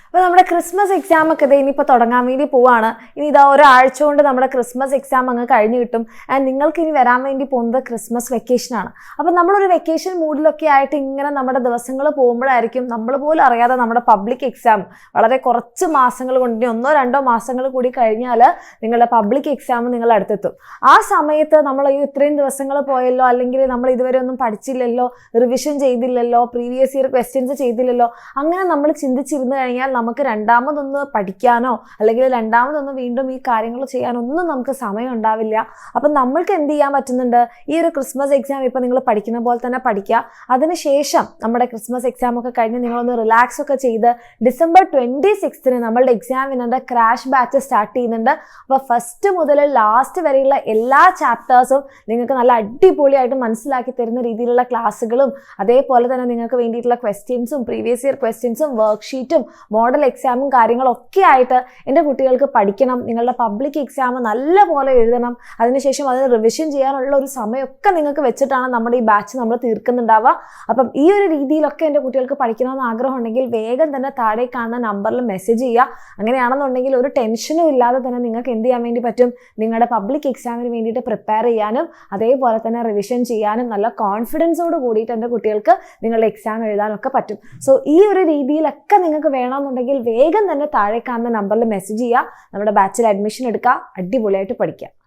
അപ്പോൾ നമ്മുടെ Christmas exam ഒക്കെ ഇനിയിപ്പോൾ തുടങ്ങാൻ വേണ്ടി പോവാണ്. ഇനി ഇതാ ഒരാഴ്ച കൊണ്ട് നമ്മുടെ ക്രിസ്മസ് എക്സാം അങ്ങ് കഴിഞ്ഞ് കിട്ടും. ആൻഡ് നിങ്ങൾക്ക് ഇനി വരാൻ വേണ്ടി പോകുന്നത് ക്രിസ്മസ് വെക്കേഷനാണ്. അപ്പോൾ നമ്മളൊരു വെക്കേഷൻ മൂഡിലൊക്കെ ആയിട്ട് ഇങ്ങനെ നമ്മുടെ ദിവസങ്ങൾ പോകുമ്പോഴായിരിക്കും നമ്മൾ പോലും അറിയാതെ നമ്മുടെ പബ്ലിക് എക്സാം വളരെ കുറച്ച് മാസങ്ങൾ കൊണ്ട്, ഇനി 1-2 മാസങ്ങൾ കൂടി കഴിഞ്ഞാൽ നിങ്ങളുടെ പബ്ലിക് എക്സാം നിങ്ങൾ അടുത്തെത്തും. ആ സമയത്ത് നമ്മൾ ഇത്രയും ദിവസങ്ങൾ പോയല്ലോ, അല്ലെങ്കിൽ നമ്മൾ ഇതുവരെ ഒന്നും പഠിച്ചില്ലല്ലോ, റിവിഷൻ ചെയ്തില്ലല്ലോ, പ്രീവിയസ് ഇയർ ക്വസ്റ്റ്യൻസ് ചെയ്തില്ലല്ലോ, അങ്ങനെ നമ്മൾ ചിന്തിച്ചിരുന്നു കഴിഞ്ഞാൽ നമുക്ക് രണ്ടാമതൊന്ന് പഠിക്കാനോ അല്ലെങ്കിൽ രണ്ടാമതൊന്ന് വീണ്ടും ഈ കാര്യങ്ങൾ ചെയ്യാനൊന്നും നമുക്ക് സമയം ഉണ്ടാവില്ല. അപ്പം നമ്മൾക്ക് എന്ത് ചെയ്യാൻ പറ്റുന്നുണ്ട്, ഈ ഒരു ക്രിസ്മസ് എക്സാം ഇപ്പം നിങ്ങൾ പഠിക്കുന്ന പോലെ തന്നെ പഠിക്കുക. അതിനുശേഷം നമ്മുടെ ക്രിസ്മസ് എക്സാം ഒക്കെ കഴിഞ്ഞ് നിങ്ങളൊന്ന് റിലാക്സ് ഒക്കെ ചെയ്ത് ഡിസംബർ 26 നമ്മളുടെ എക്സാമിനുണ്ട് ക്രാഷ് ബാച്ച് സ്റ്റാർട്ട് ചെയ്യുന്നുണ്ട്. അപ്പോൾ ഫസ്റ്റ് മുതൽ ലാസ്റ്റ് വരെയുള്ള എല്ലാ ചാപ്റ്റേഴ്സും നിങ്ങൾക്ക് നല്ല അടിപൊളിയായിട്ട് മനസ്സിലാക്കി തരുന്ന രീതിയിലുള്ള ക്ലാസ്സുകളും, അതേപോലെ തന്നെ നിങ്ങൾക്ക് വേണ്ടിയിട്ടുള്ള ക്വസ്റ്റ്യൻസും, പ്രീവിയസ് ഇയർ ക്വസ്റ്റ്യൻസും, വർക്ക്ഷീറ്റും, മോഡൽ എക്സാമും കാര്യങ്ങളൊക്കെ ആയിട്ട് എൻ്റെ കുട്ടികൾക്ക് പഠിക്കണം. നിങ്ങളുടെ പബ്ലിക് എക്സാം നല്ലപോലെ എഴുതണം. അതിനുശേഷം അതിന് റിവിഷൻ ചെയ്യാനുള്ള ഒരു സമയമൊക്കെ നിങ്ങൾക്ക് വെച്ചിട്ടാണ് നമ്മുടെ ഈ ബാച്ച് നമ്മൾ തീർക്കുന്നുണ്ടാവുക. അപ്പം ഈ ഒരു രീതിയിലൊക്കെ എൻ്റെ കുട്ടികൾക്ക് പഠിക്കണമെന്ന് ആഗ്രഹം ഉണ്ടെങ്കിൽ വേഗം തന്നെ താഴെ കാണുന്ന നമ്പറിൽ മെസ്സേജ് ചെയ്യുക. അങ്ങനെയാണെന്നുണ്ടെങ്കിൽ ഒരു ടെൻഷനും ഇല്ലാതെ തന്നെ നിങ്ങൾക്ക് എന്ത് ചെയ്യാൻ വേണ്ടി പറ്റും, നിങ്ങളുടെ പബ്ലിക് എക്സാമിന് വേണ്ടിയിട്ട് പ്രിപ്പയർ ചെയ്യാനും അതേപോലെ തന്നെ റിവിഷൻ ചെയ്യാനും നല്ല കോൺഫിഡൻസോട് കൂടിയിട്ട് എൻ്റെ കുട്ടികൾക്ക് നിങ്ങളുടെ എക്സാം എഴുതാനൊക്കെ പറ്റും. സോ ഈ ഒരു രീതിയിലൊക്കെ നിങ്ങൾക്ക് വേണമെന്നുണ്ടെങ്കിൽ വേഗം തന്നെ താഴെ കാണുന്ന നമ്പറിൽ മെസ്സേജ് ചെയ്യുക. നമ്മുടെ ബാച്ചിൽ അഡ്മിഷൻ എടുക്കുക, അടിപൊളിയായിട്ട് പഠിക്കുക.